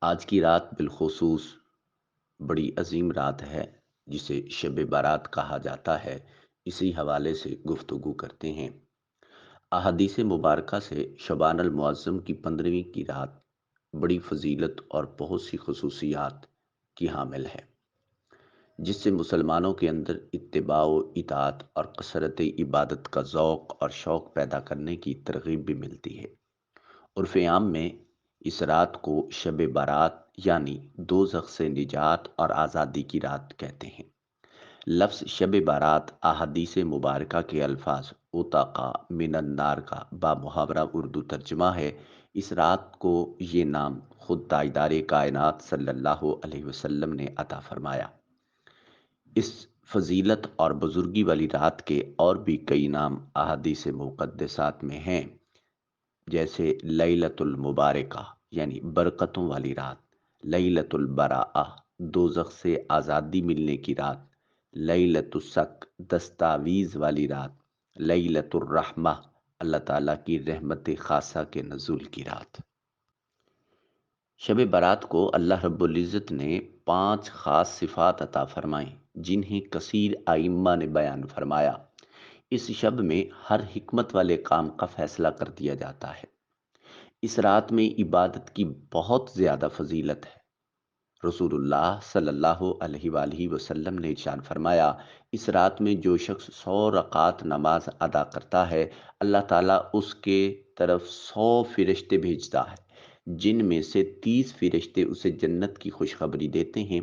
آج کی رات بالخصوص بڑی عظیم رات ہے جسے شب بارات کہا جاتا ہے۔ اسی حوالے سے گفتگو کرتے ہیں۔ احادیث مبارکہ سے شعبان المعظم کی 15ویں کی رات بڑی فضیلت اور بہت سی خصوصیات کی حامل ہے، جس سے مسلمانوں کے اندر اتباع و اطاعت اور کثرت عبادت کا ذوق اور شوق پیدا کرنے کی ترغیب بھی ملتی ہے۔ عرف عام میں اس رات کو شب بارات یعنی دوزخ سے نجات اور آزادی کی رات کہتے ہیں۔ لفظ شب بارات احادیث مبارکہ کے الفاظ اتقا من النار کا بامحاورہ اردو ترجمہ ہے۔ اس رات کو یہ نام خود تاجدار کائنات صلی اللہ علیہ وسلم نے عطا فرمایا۔ اس فضیلت اور بزرگی والی رات کے اور بھی کئی نام احادیث مقدسات میں ہیں، جیسے لیلۃ المبارکہ یعنی برکتوں والی رات، لیلۃ البراءہ دوزخ سے آزادی ملنے کی رات، لیلۃ السک دستاویز والی رات، لیلۃ الرحمہ اللہ تعالیٰ کی رحمت خاصہ کے نزول کی رات۔ شب برات کو اللہ رب العزت نے 5 خاص صفات عطا فرمائیں، جنہیں کثیر ائمہ نے بیان فرمایا۔ اس شب میں ہر حکمت والے کام کا فیصلہ کر دیا جاتا ہے۔ اس رات میں عبادت کی بہت زیادہ فضیلت ہے۔ رسول اللہ صلی اللہ علیہ وآلہ وسلم نے ارشاد فرمایا، اس رات میں جو شخص 100 رکعات نماز ادا کرتا ہے، اللہ تعالیٰ اس کے طرف 100 فرشتے بھیجتا ہے، جن میں سے 30 فرشتے اسے جنت کی خوشخبری دیتے ہیں،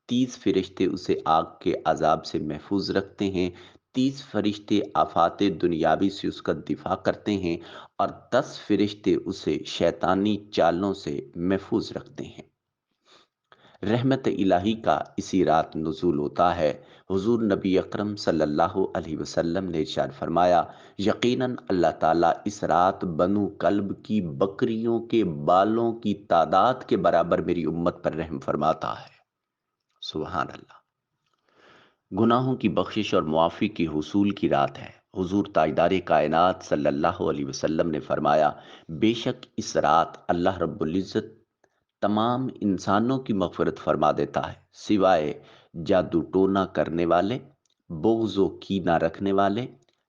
30 فرشتے اسے آگ کے عذاب سے محفوظ رکھتے ہیں، 30 فرشتے آفات دنیاوی سے اس کا دفاع کرتے ہیں، اور 10 فرشتے اسے شیطانی چالوں سے محفوظ رکھتے ہیں۔ رحمت الہی کا اسی رات نزول ہوتا ہے۔ حضور نبی اکرم صلی اللہ علیہ وسلم نے ارشاد فرمایا، یقیناً اللہ تعالیٰ اس رات بنو کلب کی بکریوں کے بالوں کی تعداد کے برابر میری امت پر رحم فرماتا ہے۔ سبحان اللہ۔ گناہوں کی بخشش اور معافی کی حصول کی رات ہے۔ حضور تاجدار کائنات صلی اللہ علیہ وسلم نے فرمایا، بے شک اس رات اللہ رب العزت تمام انسانوں کی مغفرت فرما دیتا ہے، سوائے جادو ٹونا کرنے والے، بغض و کینہ رکھنے والے،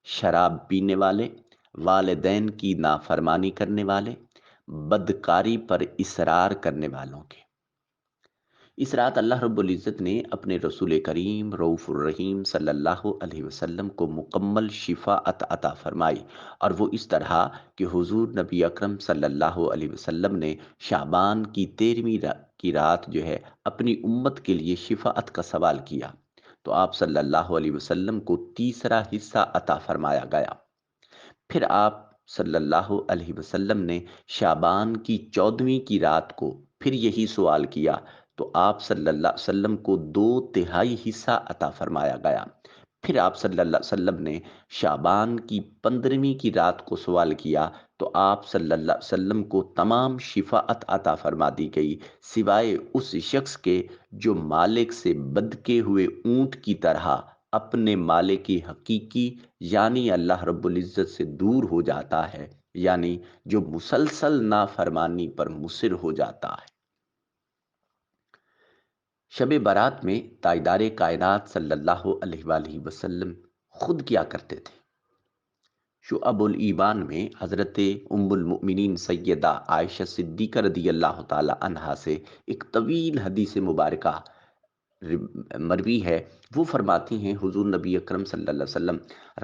شراب پینے والے، والدین کی نافرمانی کرنے والے، بدکاری پر اصرار کرنے والوں کے۔ اس رات اللہ رب العزت نے اپنے رسول کریم رؤوف الرحیم صلی اللہ علیہ وسلم کو مکمل شفاعت عطا فرمائی، اور وہ اس طرح کہ حضور نبی اکرم صلی اللہ علیہ وسلم نے شعبان کی 13ویں کی رات جو ہے اپنی امت کے لیے شفاعت کا سوال کیا، تو آپ صلی اللہ علیہ وسلم کو تیسرا حصہ عطا فرمایا گیا۔ پھر آپ صلی اللہ علیہ وسلم نے شعبان کی 14ویں کی رات کو پھر یہی سوال کیا، تو آپ صلی اللہ علیہ وسلم کو 2/3 حصہ عطا فرمایا گیا۔ پھر آپ صلی اللہ علیہ وسلم نے شعبان کی 15ویں کی رات کو سوال کیا، تو آپ صلی اللہ علیہ وسلم کو تمام شفاعت عطا فرما دی گئی، سوائے اس شخص کے جو مالک سے بدکے ہوئے اونٹ کی طرح اپنے مالک حقیقی یعنی اللہ رب العزت سے دور ہو جاتا ہے، یعنی جو مسلسل نافرمانی پر مصر ہو جاتا ہے۔ شب برات میں تاجدار کائنات صلی اللہ علیہ وآلہ وسلم خود کیا کرتے تھے؟ شعب الایمان میں حضرت ام المؤمنین سیدہ عائشہ صدیقہ رضی اللہ تعالی عنہا سے ایک طویل حدیث مبارکہ مروی ہے۔ وہ فرماتی ہیں، حضور نبی اکرم صلی اللہ علیہ وسلم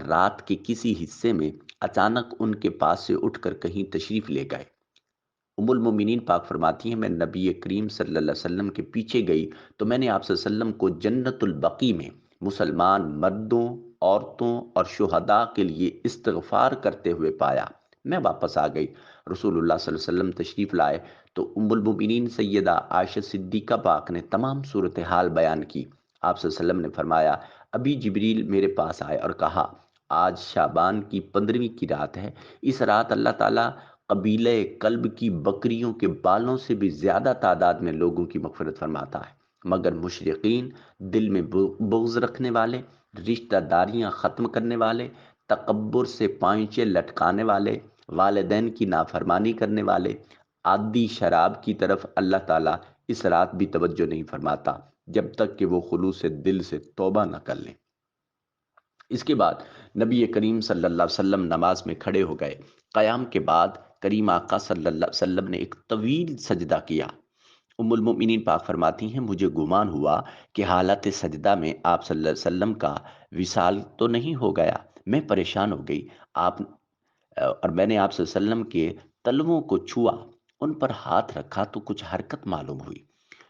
رات کے کسی حصے میں اچانک ان کے پاس سے اٹھ کر کہیں تشریف لے گئے۔ ام المومنین پاک فرماتی ہیں، میں نبی کریم صلی اللہ علیہ وسلم کے پیچھے گئی تو میں نے آپ صلی اللہ علیہ وسلم کو جنت البقیع میں مسلمان مردوں، عورتوں اور شہداء کے لیے استغفار کرتے ہوئے پایا۔ میں واپس آ گئی، رسول اللہ صلی اللہ علیہ وسلم تشریف لائے تو ام المومنین سیدہ عائشہ صدیقہ پاک نے تمام صورتحال بیان کی۔ آپ صلی اللہ علیہ وسلم نے فرمایا، ابھی جبریل میرے پاس آئے اور کہا، آج شعبان کی 15ویں کی رات ہے، اس رات اللہ تعالیٰ قبیلہ کلب کی بکریوں کے بالوں سے بھی زیادہ تعداد میں لوگوں کی مغفرت فرماتا ہے، مگر مشرقین، دل میں بغض رکھنے والے، رشتہ داریاں ختم کرنے والے، تکبر سے پائنچے لٹکانے والے، والدین کی نافرمانی کرنے والے، عادی شراب کی طرف اللہ تعالیٰ اس رات بھی توجہ نہیں فرماتا جب تک کہ وہ خلوص دل سے توبہ نہ کر لیں۔ اس کے بعد نبی کریم صلی اللہ علیہ وسلم نماز میں کھڑے ہو گئے۔ قیام کے بعد کریم آقا صلی اللہ علیہ وسلم نے ایک طویل سجدہ کیا۔ ام المؤمنین پاک فرماتی ہیں مجھے گمان ہوا کہ حالت سجدہ میں آپ صلی اللہ علیہ وسلم کا وصال تو نہیں ہو گیا۔ میں پریشان ہو گئی، آپ اور میں نے آپ صلی اللہ علیہ وسلم کے تلووں کو چھوا، ان پر ہاتھ رکھا تو کچھ حرکت معلوم ہوئی۔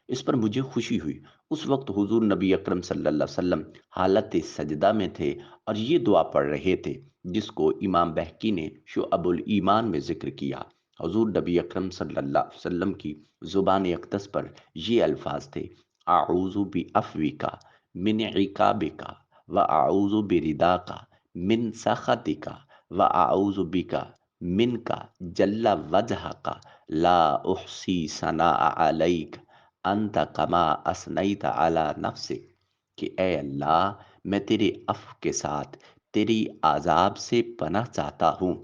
اس پر مجھے خوشی ہوئی۔ اس وقت حضور نبی اکرم صلی اللہ علیہ وسلم حالت سجدہ میں تھے اور یہ دعا پڑھ رہے تھے جس کو امام بہقی نے شعب الایمان میں ذکر کیا۔ حضور نبی اکرم صلی اللہ علیہ وسلم کی زبان اقدس پر یہ الفاظ تھے: اعوذ بعفوک من عقابک واعوذ برداک من سخطک واعوذ بک منک جل وجہک لا احصی ثناء علیک انت کما اثنیت علی نفسک، کہ اے اللہ میں تیرے عفو کے ساتھ تیری عذاب سے پناہ چاہتا ہوں،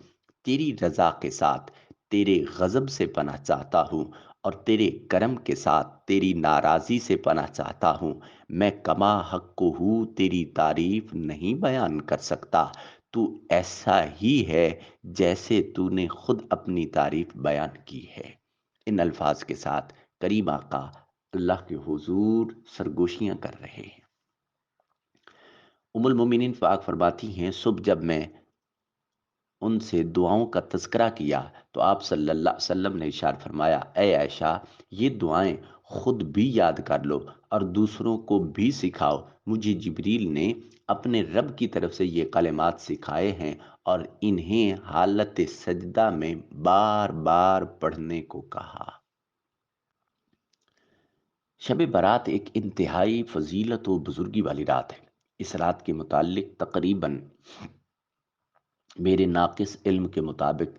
تیری رضا کے ساتھ تیرے غضب سے پناہ چاہتا ہوں، اور تیرے کرم کے ساتھ تیری ناراضی سے پناہ چاہتا ہوں۔ میں کما حق ہوں تیری تعریف نہیں بیان کر سکتا، تو ایسا ہی ہے جیسے تو نے خود اپنی تعریف بیان کی ہے۔ ان الفاظ کے ساتھ کریم آقا اللہ کے حضور سرگوشیاں کر رہے ہیں۔ ام المومنین پاک فرماتی ہیں صبح جب میں ان سے دعاؤں کا تذکرہ کیا تو آپ صلی اللہ علیہ وسلم نے ارشاد فرمایا، اے عائشہ یہ دعائیں خود بھی یاد کر لو اور دوسروں کو بھی سکھاؤ۔ مجھے جبریل نے اپنے رب کی طرف سے یہ کلمات سکھائے ہیں اور انہیں حالت سجدہ میں بار بار پڑھنے کو کہا۔ شب برات ایک انتہائی فضیلت و بزرگی والی رات ہے۔ اس رات کے متعلق تقریباً میرے ناقص علم کے مطابق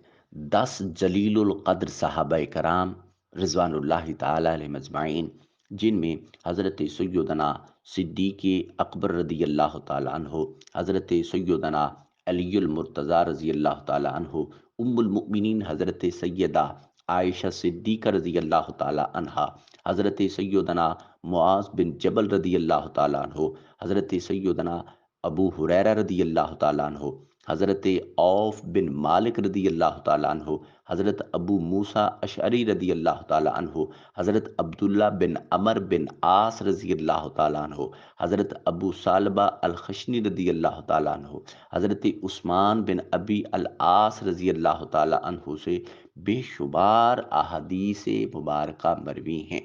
10 جلیل القدر صحابہ کرام رضوان اللہ تعالی علیہ مجمعین، جن میں حضرت سیدنا صدیق اکبر رضی اللہ تعالیٰ عنہ، حضرت سیدنا علی المرتضی رضی اللہ تعالیٰ عنہ، ام المؤمنین حضرت سیدہ عائشہ صدیقہ رضی اللہ تعالیٰ عنہا، حضرت سیدنا معاذ بن جبل رضی اللہ تعالیٰ عنہ، حضرت سیدنا ابو ہریرہ رضی اللہ تعالیٰ عنہ، حضرت عوف بن مالک رضی اللہ تعالیٰ عنہ، حضرت ابو موسیٰ اشعری رضی اللہ تعالیٰ عنہ، حضرت عبداللہ بن عمر بن عاص رضی اللہ تعالیٰ عنہ، حضرت ابو ثعلبہ الخشنی رضی اللہ تعالیٰ عنہ، حضرت عثمان بن ابی العاص رضی اللہ تعالیٰ عنہ سے بے شمار احادیث مبارکہ مروی ہیں۔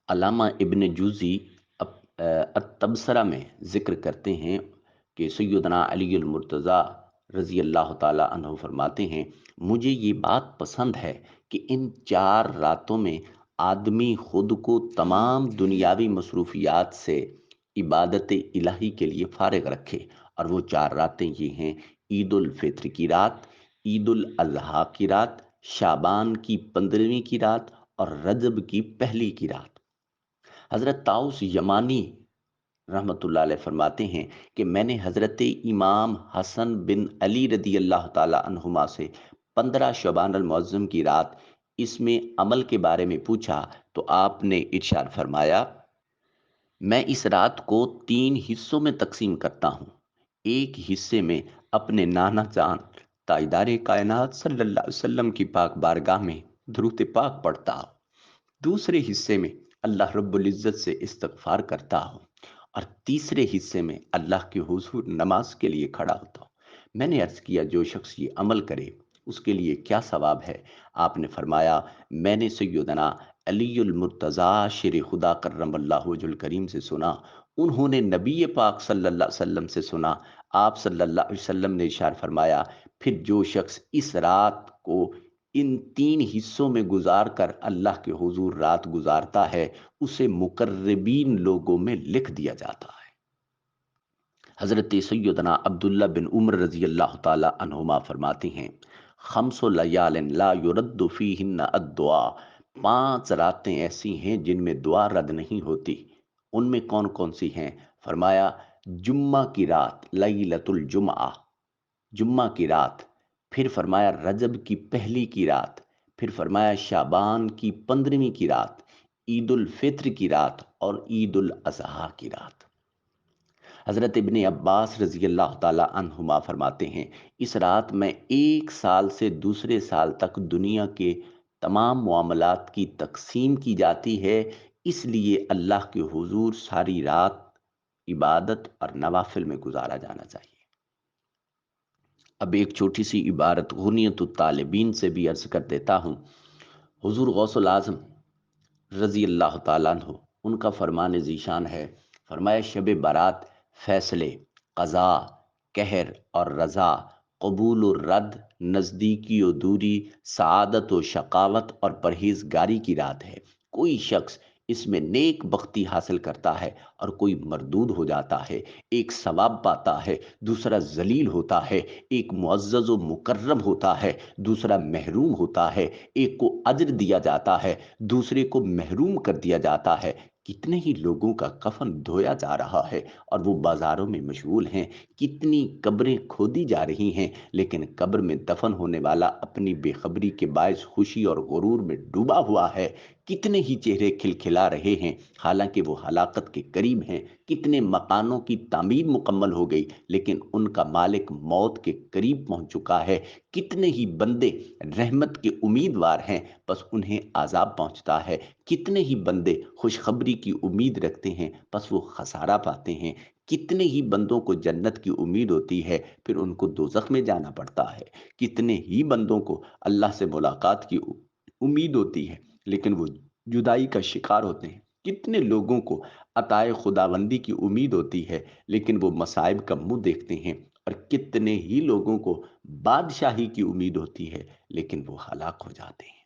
علامہ ابن جوزی التبصرہ میں ذکر کرتے ہیں کہ سیدنا علی المرتضی رضی اللہ تعالیٰ عنہ فرماتے ہیں مجھے یہ بات پسند ہے کہ ان 4 راتوں میں آدمی خود کو تمام دنیاوی مصروفیات سے عبادت الہی کے لیے فارغ رکھے، اور وہ 4 راتیں یہ ہیں: عید الفطر کی رات، عید الاضحیٰ کی رات، شعبان کی 15ویں کی رات اور رجب کی پہلی کی رات۔ حضرت طاؤس یمانی رحمۃ اللہ علیہ فرماتے ہیں کہ میں نے حضرت امام حسن بن علی رضی اللہ تعالی عنہما سے 15 شعبان المعظم کی رات اس میں عمل کے بارے میں پوچھا تو آپ نے ارشاد فرمایا، میں اس رات کو 3 حصوں میں تقسیم کرتا ہوں۔ ایک حصے میں اپنے نانا جان تاجدار کائنات صلی اللہ علیہ وسلم کی پاک بارگاہ میں درود پاک پڑھتا ہوں، دوسرے حصے میں اللہ رب العزت سے استغفار کرتا ہوں، اور تیسرے حصے میں اللہ کے حضور نماز کے لیے کھڑا ہوتا ہوں۔ میں نے عرض کیا جو شخص یہ عمل کرے اس کے لیے کیا ثواب ہے؟ آپ نے فرمایا میں نے سیدنا علی المرتضی شیر خدا کرم اللہ وجہ الکریم سے سنا، انہوں نے نبی پاک صلی اللہ علیہ وسلم سے سنا، آپ صلی اللہ علیہ وسلم نے ارشاد فرمایا پھر جو شخص اس رات کو ان 3 حصوں میں گزار کر اللہ کے حضور رات گزارتا ہے اسے مقربین لوگوں میں لکھ دیا جاتا ہے۔ حضرت سیدنا عبداللہ بن عمر رضی اللہ تعالی عنہما فرماتے ہیں 5 لیال لا یرد فیہن الدعاء، 5 راتیں ایسی ہیں جن میں دعا رد نہیں ہوتی۔ ان میں کون کون سی ہیں؟ فرمایا جمعہ کی رات لیلۃ الجمعہ، جمعہ کی رات، پھر فرمایا رجب کی پہلی کی رات، پھر فرمایا شعبان کی 15ویں کی رات، عید الفطر کی رات اور عید الاضحیٰ کی رات۔ حضرت ابن عباس رضی اللہ تعالی عنہما فرماتے ہیں اس رات میں ایک سال سے دوسرے سال تک دنیا کے تمام معاملات کی تقسیم کی جاتی ہے، اس لیے اللہ کے حضور ساری رات عبادت اور نوافل میں گزارا جانا چاہیے۔ اب ایک چھوٹی سی عبارت غنیت الطالبین سے بھی عرض کر دیتا ہوں۔ حضور غوث العظم رضی اللہ تعالیٰ عنہ ان کا فرمان ذیشان ہے، فرمایا شب برات فیصلے، قضا، قہر اور رضا، قبول و رد، نزدیکی و دوری، سعادت و شقاوت اور پرہیزگاری کی رات ہے۔ کوئی شخص اس میں نیک بختی حاصل کرتا ہے اور کوئی مردود ہو جاتا ہے، ایک ثواب پاتا ہے، دوسرا ذلیل ہوتا ہے، ایک معزز و مکرم ہوتا ہے، دوسرا محروم ہوتا ہے، ایک کو اجر دیا جاتا ہے، دوسرے کو محروم کر دیا جاتا ہے۔ کتنے ہی لوگوں کا کفن دھویا جا رہا ہے اور وہ بازاروں میں مشغول ہیں، کتنی قبریں کھودی جا رہی ہیں، لیکن قبر میں دفن ہونے والا اپنی بے خبری کے باعث خوشی اور غرور میں ڈوبا ہوا ہے۔ کتنے ہی چہرے کھلکھلا رہے ہیں حالانکہ وہ ہلاکت کے قریب ہیں، کتنے مکانوں کی تعمیر مکمل ہو گئی لیکن ان کا مالک موت کے قریب پہنچ چکا ہے، کتنے ہی بندے رحمت کے امیدوار ہیں بس انہیں عذاب پہنچتا ہے، کتنے ہی بندے خوشخبری کی امید رکھتے ہیں بس وہ خسارہ پاتے ہیں، کتنے ہی بندوں کو جنت کی امید ہوتی ہے پھر ان کو دوزخ میں جانا پڑتا ہے، کتنے ہی بندوں کو اللہ سے ملاقات کی امید ہوتی ہے لیکن وہ جدائی کا شکار ہوتے ہیں، کتنے لوگوں کو عطائے خداوندی کی امید ہوتی ہے لیکن وہ مصائب کا منہ دیکھتے ہیں، اور کتنے ہی لوگوں کو بادشاہی کی امید ہوتی ہے لیکن وہ ہلاک ہو جاتے ہیں۔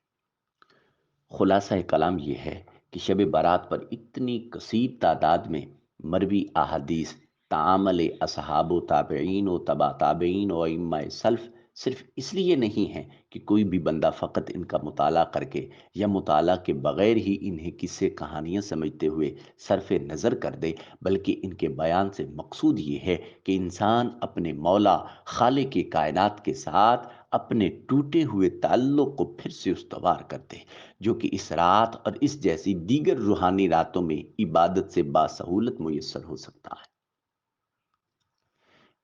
خلاصہ کلام یہ ہے کہ شب برات پر اتنی کثیر تعداد میں مروی احادیث تعامل اصحاب و تابعین و تبا تابعین و ائمہ سلف صرف اس لیے نہیں ہے کہ کوئی بھی بندہ فقط ان کا مطالعہ کر کے یا مطالعہ کے بغیر ہی انہیں قصے کہانیاں سمجھتے ہوئے صرف نظر کر دے، بلکہ ان کے بیان سے مقصود یہ ہے کہ انسان اپنے مولا خالق کی کائنات کے ساتھ اپنے ٹوٹے ہوئے تعلق کو پھر سے استوار کر دے، جو کہ اس رات اور اس جیسی دیگر روحانی راتوں میں عبادت سے باسہولت میسر ہو سکتا ہے۔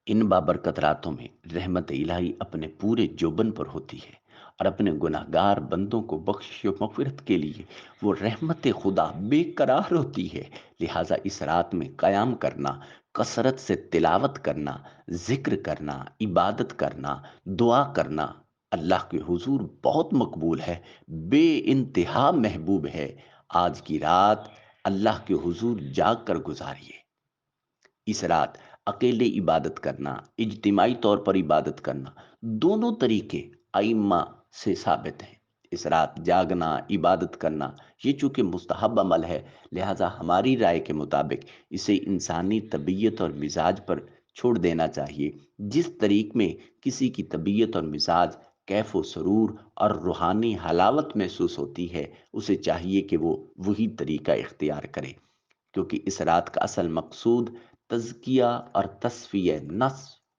ان بابرکت راتوں میں رحمت الہی اپنے پورے جوبن پر ہوتی ہے اور اپنے گناہگار بندوں کو بخشش و مغفرت کے لیے وہ رحمت خدا بے قرار ہوتی ہے، لہٰذا اس رات میں قیام کرنا، کثرت سے تلاوت کرنا، ذکر کرنا، عبادت کرنا، دعا کرنا اللہ کے حضور بہت مقبول ہے، بے انتہا محبوب ہے۔ آج کی رات اللہ کے حضور جاگ کر گزاریے۔ اس رات اکیلے عبادت کرنا، اجتماعی طور پر عبادت کرنا، دونوں طریقے ائمہ سے ثابت ہیں۔ اس رات جاگنا، عبادت کرنا یہ چونکہ مستحب عمل ہے، لہٰذا ہماری رائے کے مطابق اسے انسانی طبیعت اور مزاج پر چھوڑ دینا چاہیے۔ جس طریق میں کسی کی طبیعت اور مزاج کیف و سرور اور روحانی حلاوت محسوس ہوتی ہے، اسے چاہیے کہ وہ وہی طریقہ اختیار کرے، کیونکہ اس رات کا اصل مقصود تزکیہ اور تصفیہ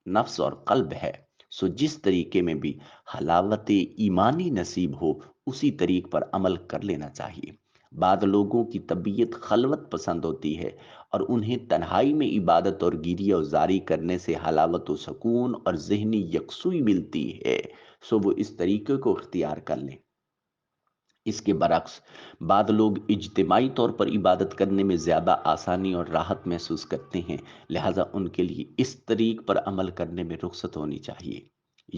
نفس اور قلب ہے، سو جس طریقے میں بھی حلاوت ایمانی نصیب ہو اسی طریق پر عمل کر لینا چاہیے۔ بعض لوگوں کی طبیعت خلوت پسند ہوتی ہے اور انہیں تنہائی میں عبادت اور گیریہ و زاری کرنے سے حلاوت و سکون اور ذہنی یکسوئی ملتی ہے، سو وہ اس طریقے کو اختیار کر لیں۔ اس کے برعکس بعض لوگ اجتماعی طور پر عبادت کرنے میں زیادہ آسانی اور راحت محسوس کرتے ہیں، لہٰذا ان کے لیے اس طریق پر عمل کرنے میں رخصت ہونی چاہیے۔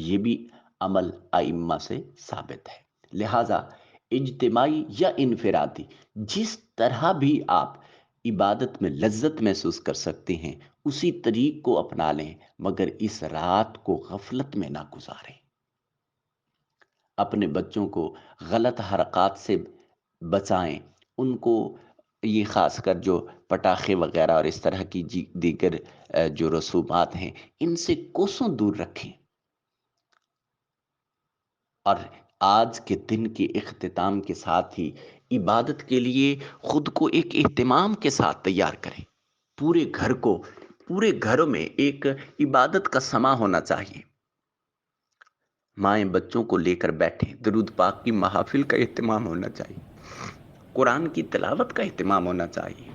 یہ بھی عمل ائمہ سے ثابت ہے، لہٰذا اجتماعی یا انفرادی جس طرح بھی آپ عبادت میں لذت محسوس کر سکتے ہیں اسی طریق کو اپنا لیں، مگر اس رات کو غفلت میں نہ گزاریں۔ اپنے بچوں کو غلط حرکات سے بچائیں، ان کو یہ خاص کر جو پٹاخے وغیرہ اور اس طرح کی دیگر جو رسومات ہیں ان سے کوسوں دور رکھیں، اور آج کے دن کے اختتام کے ساتھ ہی عبادت کے لیے خود کو ایک اہتمام کے ساتھ تیار کریں۔ پورے گھر میں ایک عبادت کا سماں ہونا چاہیے۔ مائیں بچوں کو لے کر بیٹھیں، درود پاک کی محافل کا اہتمام ہونا چاہیے، قرآن کی تلاوت کا اہتمام ہونا چاہیے۔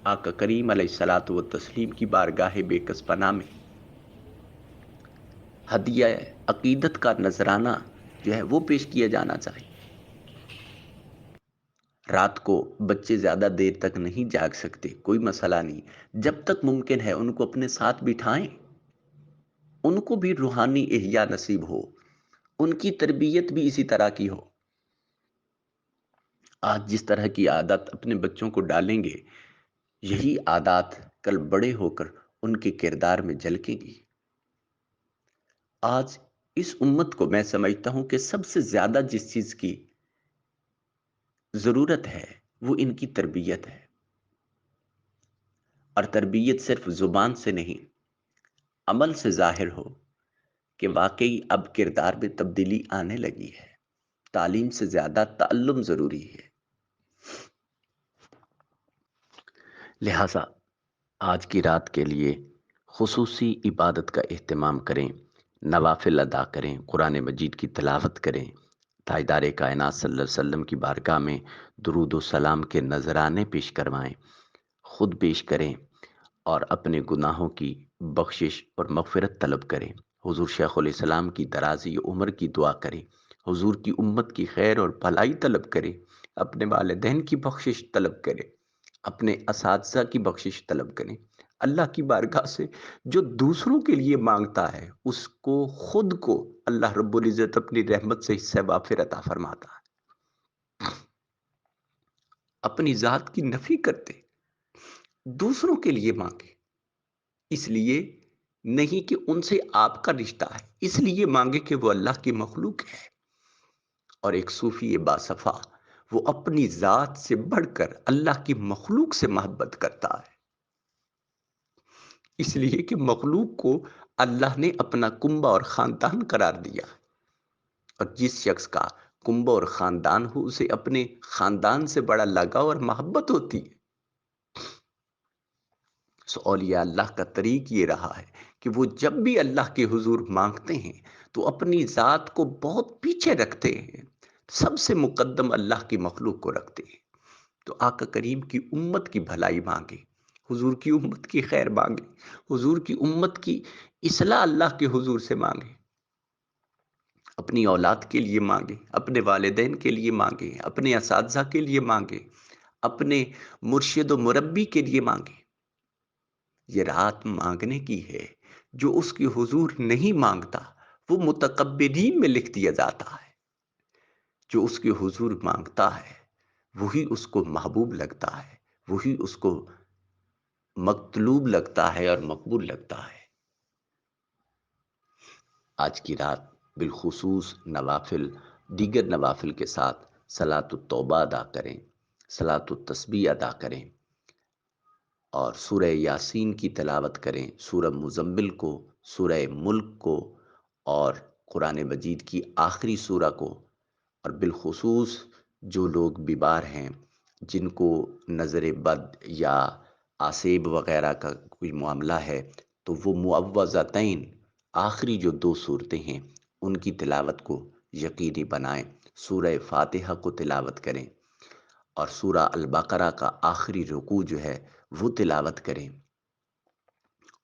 آقا کریم علیہ الصلوۃ والتسلیم کی بارگاہ بے کس پناہ میں ہدیہ عقیدت کا نذرانہ جو ہے وہ پیش کیا جانا چاہیے۔ رات کو بچے زیادہ دیر تک نہیں جاگ سکتے، کوئی مسئلہ نہیں، جب تک ممکن ہے ان کو اپنے ساتھ بٹھائیں، ان کو بھی روحانی احیا نصیب ہو، ان کی تربیت بھی اسی طرح کی ہو۔ آج جس طرح کی عادت اپنے بچوں کو ڈالیں گے، یہی عادات کل بڑے ہو کر ان کے کردار میں جھلکیں گی۔ آج اس امت کو میں سمجھتا ہوں کہ سب سے زیادہ جس چیز کی ضرورت ہے وہ ان کی تربیت ہے، اور تربیت صرف زبان سے نہیں، عمل سے ظاہر ہو کہ واقعی اب کردار میں تبدیلی آنے لگی ہے۔ تعلیم سے زیادہ تعلم ضروری ہے، لہٰذا آج کی رات کے لیے خصوصی عبادت کا اہتمام کریں، نوافل ادا کریں، قرآن مجید کی تلاوت کریں، تاجدار کائنات صلی اللہ علیہ وسلم کی بارگاہ میں درود و سلام کے نذرانے پیش کروائیں، خود پیش کریں اور اپنے گناہوں کی بخشش اور مغفرت طلب کریں۔ حضور شیخ علیہ السلام کی درازی عمر کی دعا کریں، حضور کی امت کی خیر اور بھلائی طلب کریں، اپنے والدین کی بخشش طلب کریں، اپنے اساتذہ کی بخشش طلب کریں۔ اللہ کی بارگاہ سے جو دوسروں کے لیے مانگتا ہے، اس کو خود کو اللہ رب العزت اپنی رحمت سے حصہ وافر عطا فرماتا ہے۔ اپنی ذات کی نفی کرتے دوسروں کے لیے مانگے، اس لیے نہیں کہ ان سے آپ کا رشتہ ہے، اس لیے مانگے کہ وہ اللہ کی مخلوق ہے۔ اور ایک صوفی باصفا، وہ اپنی ذات سے بڑھ کر اللہ کی مخلوق سے محبت کرتا ہے، اس لیے کہ مخلوق کو اللہ نے اپنا کنبہ اور خاندان قرار دیا، اور جس شخص کا کنبہ اور خاندان ہو اسے اپنے خاندان سے بڑا لگاؤ اور محبت ہوتی ہے۔ سو اولیاء اللہ کا طریق یہ رہا ہے کہ وہ جب بھی اللہ کے حضور مانگتے ہیں تو اپنی ذات کو بہت پیچھے رکھتے ہیں، سب سے مقدم اللہ کی مخلوق کو رکھتے ہیں۔ تو آقا کریم کی امت کی بھلائی مانگے، حضور کی امت کی خیر مانگے، حضور کی امت کی اصلاح اللہ کے حضور سے مانگے، اپنی اولاد کے لیے مانگے، اپنے والدین کے لیے مانگے، اپنے اساتذہ کے لیے مانگے، اپنے مرشد و مربی کے لیے مانگے۔ یہ رات مانگنے کی ہے، جو اس کی حضور نہیں مانگتا وہ متکبرین میں لکھ دیا جاتا ہے، جو اس کی حضور مانگتا ہے وہی اس کو محبوب لگتا ہے، وہی اس کو مطلوب لگتا ہے اور مقبول لگتا ہے۔ آج کی رات بالخصوص نوافل، دیگر نوافل کے ساتھ صلاۃ التوبہ ادا کریں، صلاۃ التسبیح ادا کریں، اور سورہ یاسین کی تلاوت کریں، سورہ مزمل کو، سورہ ملک کو، اور قرآن مجید کی آخری سورہ کو، اور بالخصوص جو لوگ بیمار ہیں، جن کو نظر بد یا آسیب وغیرہ کا کوئی معاملہ ہے، تو وہ معوذتین آخری جو دو صورتیں ہیں ان کی تلاوت کو یقینی بنائیں، سورہ فاتحہ کو تلاوت کریں، اور سورہ البقرہ کا آخری رکوع جو ہے وہ تلاوت کریں،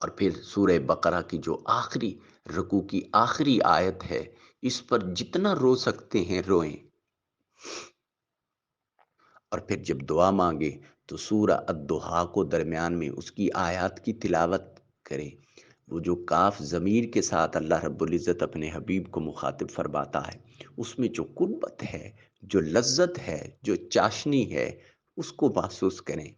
اور پھر سورہ بقرہ کی جو آخری رکوع کی آخری آیت ہے اس پر جتنا رو سکتے ہیں روئیں، اور پھر جب دعا مانگے تو سورہ الضحیٰ کو درمیان میں اس کی آیات کی تلاوت کریں۔ وہ جو کاف ضمیر کے ساتھ اللہ رب العزت اپنے حبیب کو مخاطب فرماتا ہے، اس میں جو قربت ہے، جو لذت ہے، جو چاشنی ہے، اس کو محسوس کریں۔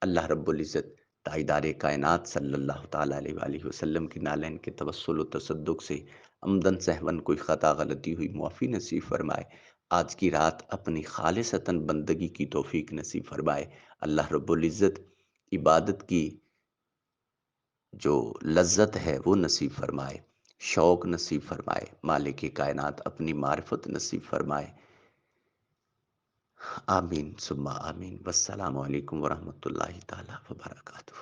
اللہ رب العزت تاجدار کائنات صلی اللہ تعالیٰ علیہ وآلہ وسلم کی نالین کے توسل و تصدق سے عمدن سہون کوئی خطا غلطی ہوئی معافی نصیب فرمائے۔ آج کی رات اپنی خالصتاً بندگی کی توفیق نصیب فرمائے۔ اللہ رب العزت عبادت کی جو لذت ہے وہ نصیب فرمائے، شوق نصیب فرمائے، مالک کائنات اپنی معرفت نصیب فرمائے۔ آمین ثم آمین۔ والسلام علیکم ورحمۃ اللہ تعالیٰ وبرکاتہ۔